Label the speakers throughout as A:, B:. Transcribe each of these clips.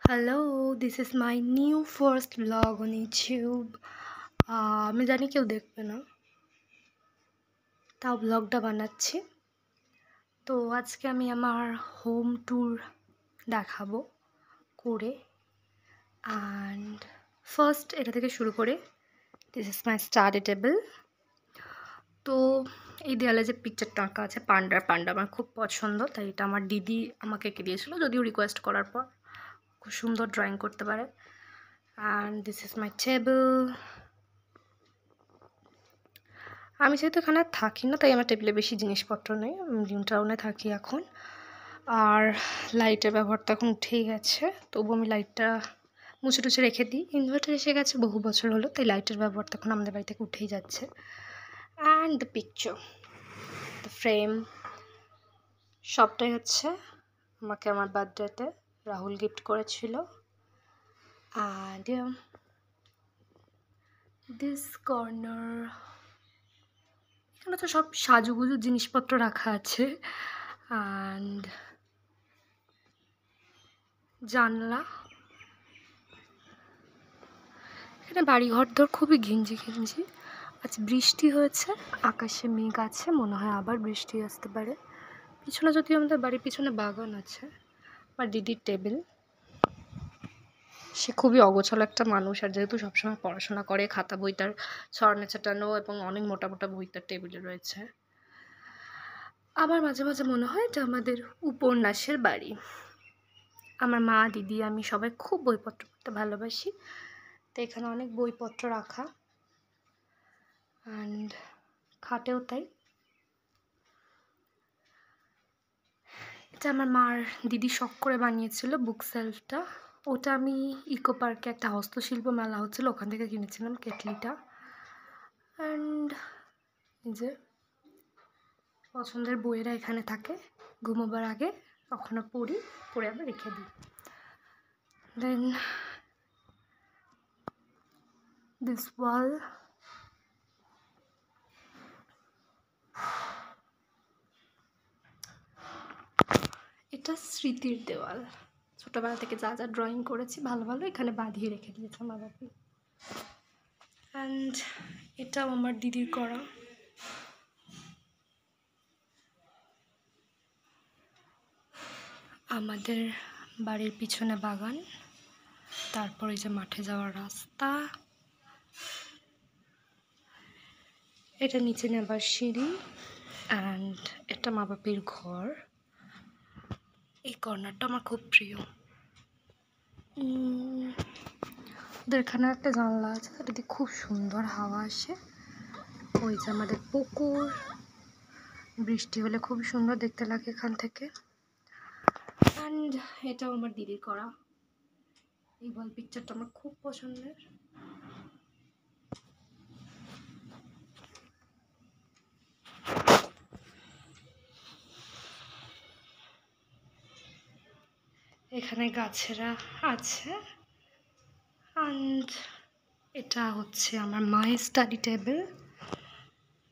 A: Hello, this is my new first vlog on YouTube. আমি জানি কেউ দেখবে না, তাও ব্লগটা বানাচ্ছি। তো আজকে আমি আমার হোম ট্যুর দেখাবো করে। অ্যান্ড ফার্স্ট এটা থেকে শুরু করে, this is my study table. তো এই দেয়ালে যে পিকচারটা আঁকা আছে পান্ডা আমার খুব পছন্দ, তাই এটা আমার দিদি আমাকে এঁকে দিয়েছিল, যদিও রিকোয়েস্ট করার পর। খুব সুন্দর ড্রয়িং করতে পারে। And this is my table. আমি যেহেতু এখানে থাকি না, তাই আমার টেবিলে বেশি জিনিসপত্র নেই। আমি নিউ টাউনে থাকি এখন। আর লাইটের ব্যবহারটা এখন উঠেই গেছে, তবু আমি লাইটটা মুছে টুছে রেখে দিই। ইনভার্টার এসে গেছে বহু বছর হলো, তাই লাইটের ব্যবহারটা এখন আমাদের বাড়ি থেকে উঠেই যাচ্ছে। And the picture, the frame, সবটাই হচ্ছে আমাকে আমার বার্থডেতে রাহুল গিফট করেছিল। অ্যান্ড দিস কর্নার, এখানে তো সব সাজুগুজু জিনিসপত্র রাখা আছে। অ্যান্ড জানলা, এখানে বাড়িঘর দর খুবই ঘিঞ্জি। আজ বৃষ্টি হয়েছে, আকাশে মেঘ আছে, মনে হয় আবার বৃষ্টি আসতে পারে। পিছনে যদিও আমাদের বাড়ির পিছনে বাগান আছে। আর দিদির টেবিল, সে খুবই অগোছালো একটা মানুষ, আর যেহেতু সবসময় পড়াশোনা করে, খাতা বই তার ছড়ানো ছাটানো এবং অনেক মোটা মোটা বই তার টেবিলে রয়েছে। আবার মাঝে মাঝে মনে হয় এটা আমাদের উপন্যাসের বাড়ি। আমার মা, দিদি, আমি সবাই খুব বইপত্র পড়তে ভালোবাসি, তো এখানে অনেক বইপত্র রাখা। অ্যান্ড খাটেও তাই। এটা আমার মার দিদি শখ করে বানিয়েছিল বুক সেলফটা। ওটা আমি ইকো পার্কে একটা হস্তশিল্প মেলা হচ্ছিল, ওখান থেকে কিনেছিলাম কেটলিটা। অ্যান্ড এই যে পছন্দের বইয়েরা এখানে থাকে, ঘুমোবার আগে কখনো পড়ে আবার রেখে দিই। দেন দিস ওয়াল, এটা স্মৃতির দেওয়াল। ছোটোবেলা থেকে যা যা ড্রয়িং করেছি ভালো ভালো এখানে বাঁধিয়ে রেখে দিয়েছে আমার বাপি। অ্যান্ড এটাও আমার দিদির করা। আমাদের বাড়ির পিছনে বাগান, তারপর এই যে মাঠে যাওয়ার রাস্তা, এটা নিচে নেবার সিঁড়ি। অ্যান্ড এটা মা বাপির ঘর। এই কর্নারটা আমার খুব প্রিয়। ওদের এখানে একটা জানলা আছে, এটা দিয়ে খুব সুন্দর হাওয়া আসে। ওই যে আমাদের পুকুর, বৃষ্টি হলে খুব সুন্দর দেখতে লাগে এখান থেকে। অ্যান্ড এটাও আমার দিদির করা। এই ওয়াল পিকচারটা আমার খুব পছন্দের। এখানে গাছেরা আছে। অ্যান্ড এটা হচ্ছে আমার মায়ের স্টাডি টেবিল।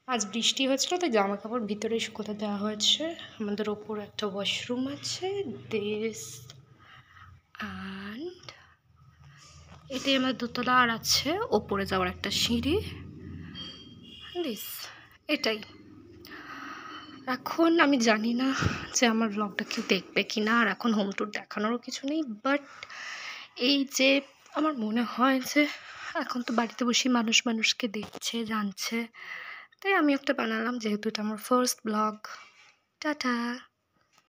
A: আজ বৃষ্টি হয়েছিল, তাই জামা কাপড় ভিতরে শুকোতে দেওয়া হয়েছে। আমাদের ওপর একটা ওয়াশরুম আছে, দিস। অ্যান্ড এটাই আমার দোতলা, আর আছে ওপরে যাওয়ার একটা সিঁড়ি। দিস, এটাই। এখন আমি জানি না যে আমার ব্লগটা কেউ দেখবে কি না, আর এখন হোম ট্যুর দেখানোরও কিছু নেই। বাট এই যে আমার মনে হয় যে এখন তো বাড়িতে বসে মানুষকে দেখছে, জানছে, তাই আমি একটা বানালাম, যেহেতু এটা আমার ফার্স্ট ব্লগ। টাটা।